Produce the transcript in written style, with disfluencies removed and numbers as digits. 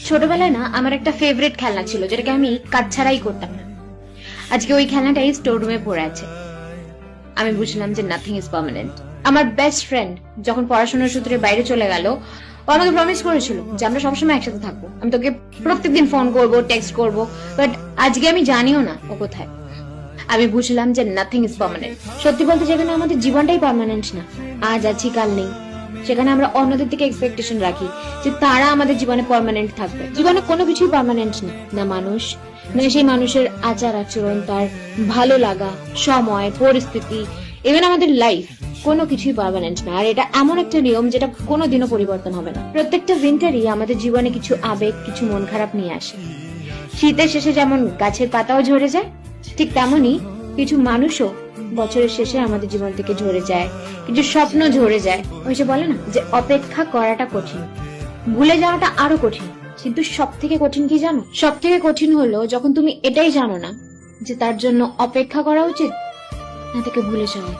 ছোটবেলায় না আমার একটা ফেভারিট খেলনা ছিল যেটাকে আমি কাজ ছাড়াই করতাম না। আজকে ওই খেলনাটাই স্টোর রুমে পড়ে আছে। আমি বুঝলাম যে নাথিং ইজ পার্মানেন্ট। আমার বেস্ট ফ্রেন্ড যখন পড়াশোনার সূত্রে বাইরে চলে গেল, ও আমাকে প্রমিস করেছিল যে আমরা সবসময় একসাথে থাকবো, আমি তোকে প্রত্যেকদিন ফোন করব, টেক্সট করব, বাট আজকে আমি জানিও না ও কোথায়। আমি বুঝলাম যে নাথিং ইজ পার্মানেন্ট। সত্যি বলতে যেখানে আমাদের জীবনটাই পার্মানেন্ট না, আজ আছি কাল নেই, সেখানে আমরা অন্যদের থেকে এক্সপেকটেশন রাখি যে তারা আমাদের জীবনে পার্মানেন্ট থাকবে। জীবনে কোনো কিছুই পার্মানেন্ট না, না মানুষ, না সেই মানুষের আচার আচরণ, তার ভালো লাগা, সময়, পরিস্থিতি, ইভেন আমাদের লাইফ, কোনো কিছুই পার্মানেন্ট না। আর এটা এমন একটা নিয়ম যেটা কোনোদিনও পরিবর্তন হবে না। প্রত্যেকটা উইন্টারই আমাদের জীবনে কিছু আবেগ, কিছু মন খারাপ নিয়ে আসে। শীতের শেষে যেমন গাছের পাতাও ঝরে যায়, ঠিক তেমনি কিছু মানুষও বছরের শেষে আমাদের জীবন থেকে ঝরে যায়, কিছু স্বপ্ন ঝরে যায়। ওই যে বলে না যে অপেক্ষা করাটা কঠিন, ভুলে যাওয়াটা আরো কঠিন, কিন্তু সব থেকে কঠিন কি জানো? সব থেকে কঠিন হলো যখন তুমি এটাই জানো না যে তার জন্য অপেক্ষা করা উচিত না তাকে ভুলে যাওয়া।